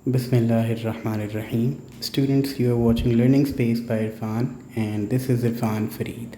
Bismillahirrahmanirrahim. Students, you are watching Learning Space by Irfan and this is Irfan Fareed.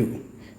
2।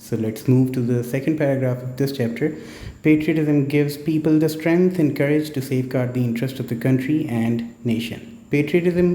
So let's move to the second paragraph of this chapter. Patriotism gives people the strength and courage to safeguard the interest of the country and nation. Patriotism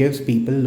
gives people,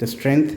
the strength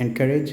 and courage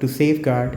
to safeguard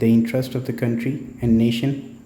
the interest of the country and nation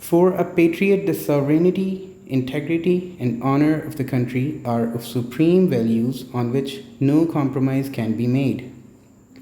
For a patriot, the sovereignty, integrity and honor of the country are of supreme values on which no compromise can be made.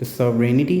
the sovereignty,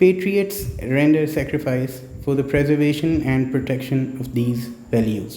Patriots render sacrifice for the preservation and protection of these values.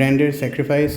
render sacrifice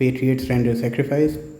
Patriots render sacrifice,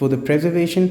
for the preservation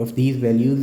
of these values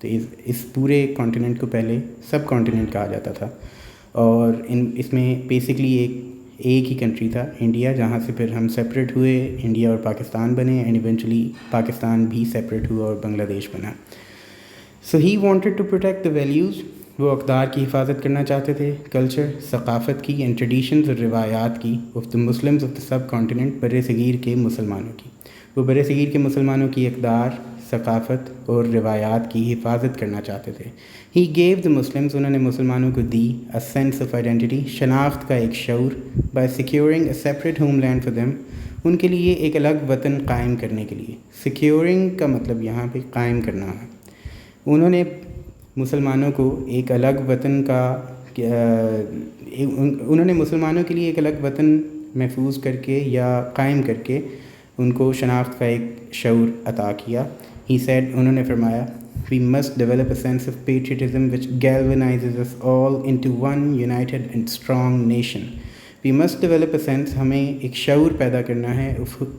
تو اس پورے continent کو پہلے سب continent کہا جاتا تھا، اور اس میں basically ایک ہی کنٹری تھا انڈیا، جہاں سے پھر ہم سپریٹ ہوئے، انڈیا اور پاکستان بنے، اینڈ ایونچولی پاکستان بھی سپریٹ ہوا اور بنگلہ دیش بنا. So he wanted to protect the values, وہ اقدار کی حفاظت کرنا چاہتے تھے، کلچر، ثقافت کی اینڈ ٹریڈیشنز اور روایات کی، of the Muslims of the sub continent, بر صغیر کے مسلمانوں کی. وہ بر صغیر کے مسلمانوں کی اقدار، ثقافت اور روایات کی حفاظت کرنا چاہتے تھے. ہی گیو دا مسلمز، انہوں نے مسلمانوں کو دی اے سینس آف آئیڈینٹی، شناخت کا ایک شعور، by securing a separate homeland for them, ان کے لیے ایک الگ وطن قائم کرنے کے لیے. سیکیورنگ کا مطلب یہاں پہ قائم کرنا ہے. انہوں نے مسلمانوں کو ایک الگ وطن کا انہوں نے مسلمانوں کے لیے ایک الگ وطن محفوظ کر کے یا قائم کر کے ان کو شناخت کا ایک شعور عطا کیا. ہی سیڈ، انہوں نے فرمایا، we must develop a sense of patriotism which galvanises us all into one united and strong nation. We must develop a sense, ہمیں ایک شعور پیدا کرنا ہے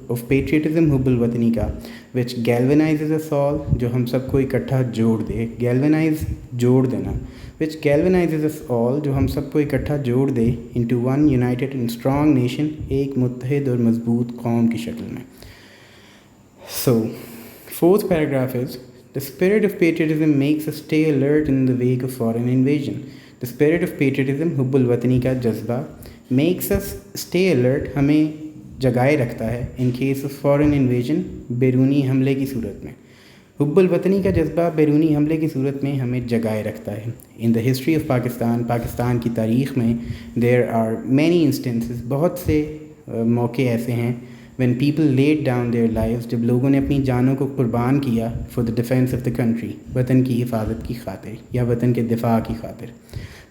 آف پیٹریٹزم، حب الوطنی کا، وچ گیلونائزز اس آل، جو ہم سب کو اکٹھا جوڑ دے. گیلونائز، جوڑ دینا. وچ گیلونائزز اس آل، جو ہم سب کو اکٹھا جوڑ دے، into one united and strong nation, ایک متحد اور مضبوط قوم کی شکل میں. So, fourth paragraph is, the spirit of patriotism makes us stay alert in the wake of foreign invasion. The spirit of patriotism، حب الوطنی کا جذبہ، makes us stay alert، ہمیں جگائے رکھتا ہے، in case of foreign invasion، بیرونی حملے کی صورت میں. حب الوطنی کا جذبہ بیرونی حملے کی صورت میں ہمیں جگائے رکھتا ہے. In the history of Pakistan، Pakistan کی تاریخ میں، there are many instances، بہت سے موقع ایسے ہیں، when people laid down their lives، جب لوگوں نے اپنی جانوں کو قربان کیا، for the defense of the country، وطن کی حفاظت کی خاطر یا وطن کے دفاع کی خاطر.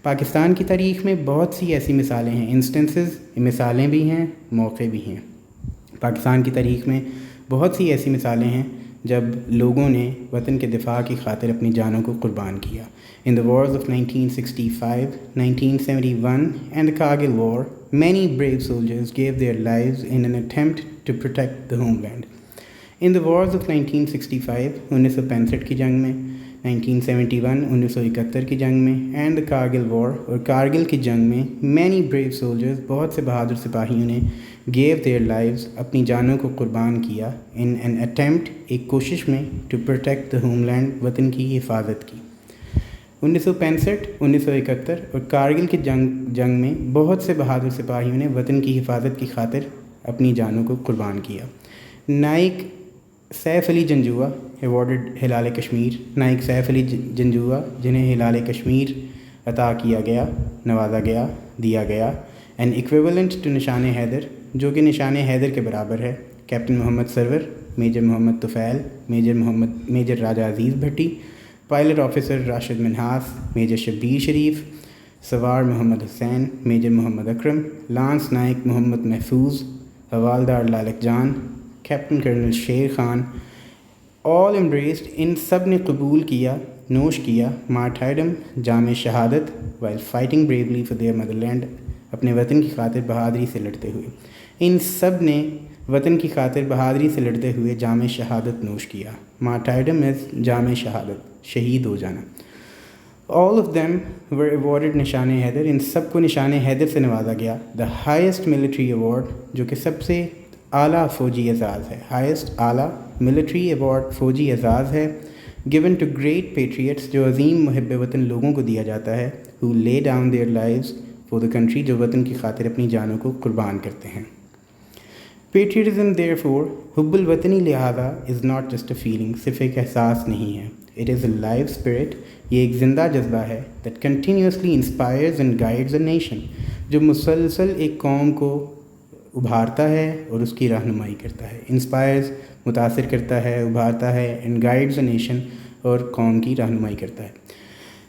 پاکستان کی تاریخ میں بہت سی ایسی مثالیں ہیں، انسٹنسز، مثالیں بھی ہیں، موقع بھی ہیں. پاکستان کی تاریخ میں بہت سی ایسی مثالیں ہیں جب لوگوں نے وطن کے دفاع کی خاطر اپنی جانوں کو قربان کیا. In the wars of 1965, 1971 and the Kargil War, many brave soldiers gave their lives in an attempt to protect the homeland. In the wars of 1965، 1965 کی جنگ میں، 1971، 1971 کی جنگ میں، and the Kargil War، اور کارگل کی جنگ میں، many brave soldiers، بہت سے بہادر سپاہیوں نے gave their lives، اپنی جانوں کو قربان کیا، in an attempt، ایک کوشش میں، to protect the homeland، وطن کی حفاظت کی. 1965، 1971 اور کارگل کی جنگ میں بہت سے بہادر سپاہیوں نے وطن کی حفاظت کی خاطر اپنی جانوں کو قربان کیا. نائک سیف علی جنجوعہ، ایوارڈڈ ہلال کشمیر، نائک سیف علی جنجوعہ، جنہیں ہلال کشمیر عطا کیا گیا، نوازا گیا، دیا گیا. این ایکویولنٹ ٹو نشان حیدر، جو کہ نشان حیدر کے برابر ہے. Captain Muhammad Sarwar, major Muhammad Tufail, major Raja Aziz Bhatti, pilot officer Rashid Minhas, major Shabbir Sharif, سوار محمد حسین، میجر محمد اکرم، لانس نائک محمد محفوظ، حوالدار لالک جان، کیپٹن کرنل شیر خان، آل امبریسڈ، ان سب نے قبول کیا، نوش کیا، مارٹائرڈم، جام شہادت، while fighting bravely for their motherland, اپنے وطن کی خاطر بہادری سے لڑتے ہوئے. ان سب نے وطن کی خاطر بہادری سے لڑتے ہوئے جام شہادت نوش کیا. مارٹائرڈم از جام شہادت، شہید ہو جانا. آل آف دیم ور ایوارڈڈ نشان حیدر، ان سب کو نشان حیدر سے نوازا گیا. دا ہائیسٹ ملٹری ایوارڈ، جو کہ سب سے اعلیٰ فوجی اعزاز ہے، ہائیسٹ اعلیٰ ملٹری ایوارڈ فوجی اعزاز ہے، گیون ٹو گریٹ پیٹریٹس، جو عظیم محب وطن لوگوں کو دیا جاتا ہے، who lay down their lives for the country, جو وطن کی خاطر اپنی جانوں کو قربان کرتے ہیں. پیٹریٹزم دیئر فور، حب الوطنی لہٰذا is not just a feeling, صرف ایک احساس نہیں ہے. It is a life spirit, یہ ایک زندہ جذبہ ہے. That continuously inspires and guides a nation, جو مسلسل ایک قوم کو ابھارتا ہے اور اس کی رہنمائی کرتا ہے. انسپائرز، متاثر کرتا ہے، ابھارتا ہے، اینڈ گائیڈز اے نیشن، اور قوم کی رہنمائی کرتا ہے.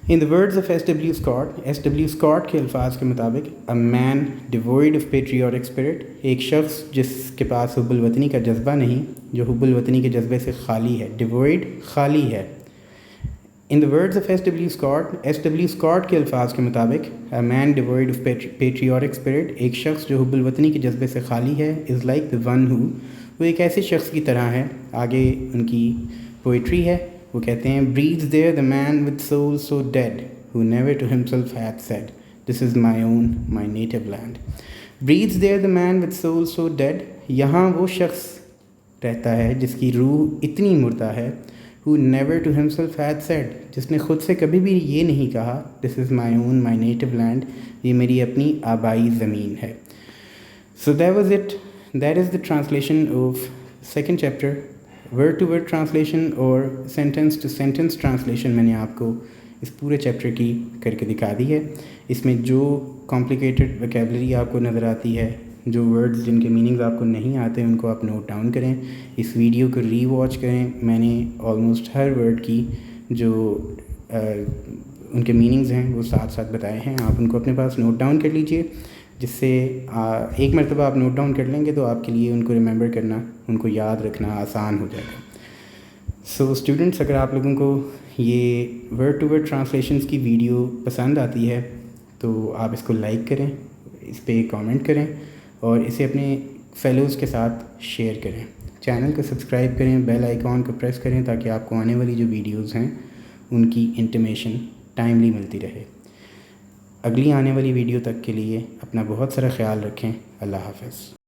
In the words of S W Scott, S W Scott کے الفاظ کے مطابق، a man devoid of patriotic spirit, ایک شخص جس کے پاس حب الوطنی کا جذبہ نہیں، جو حب الوطنی کے جذبے سے خالی ہے. ڈیوائڈ، خالی ہے. In the words of S W Scott کے الفاظ کے مطابق، a man devoid of patriotic spirit, ایک شخص جو حب الوطنی کے جذبے سے خالی ہے، از لائک دا ون ہو، وہ ایک ایسے شخص کی طرح ہے. آگے ان کی پوئٹری ہے. وہ کہتے ہیں breathes there the man with soul so dead who never to himself hath said this is my own my native land. breathes there the man with soul so dead, یہاں وہ شخص رہتا ہے جس کی روح اتنی مردہ ہے who never to himself hath said, جس نے خود سے کبھی بھی یہ نہیں کہا this is my own my native land, یہ میری اپنی آبائی زمین ہے. So that was it. That is the translation of second chapter. Word to word translation اور sentence to sentence translation میں نے آپ کو اس پورے چیپٹر کی کر کے دکھا دی ہے. اس میں جو complicated vocabulary آپ کو نظر آتی ہے, جو ورڈز جن کے میننگز آپ کو نہیں آتے ان کو آپ نوٹ ڈاؤن کریں, اس ویڈیو کو ری واچ کریں. میں نے آلموسٹ ہر ورڈ کی جو ان کے میننگز ہیں وہ ساتھ ساتھ بتائے ہیں. آپ ان کو اپنے پاس نوٹ ڈاؤن کر لیجئے, جس سے ایک مرتبہ آپ نوٹ ڈاؤن کر لیں گے تو آپ کے لیے ان کو ریممبر کرنا, ان کو یاد رکھنا آسان ہو جائے گا. سو اسٹوڈنٹس, اگر آپ لوگوں کو یہ ورڈ ٹو ورڈ ٹرانسلیشنس کی ویڈیو پسند آتی ہے تو آپ اس کو لائک کریں, اس پہ کامنٹ کریں اور اسے اپنے فیلوز کے ساتھ شیئر کریں. چینل کو سبسکرائب کریں, بیل آئیکن کو پریس کریں تاکہ آپ کو آنے والی جو ویڈیوز ہیں ان کی انٹیمیشن ٹائملی ملتی رہے. اگلی آنے والی ویڈیو تک کے لیے اپنا بہت سارا خیال رکھیں. اللہ حافظ.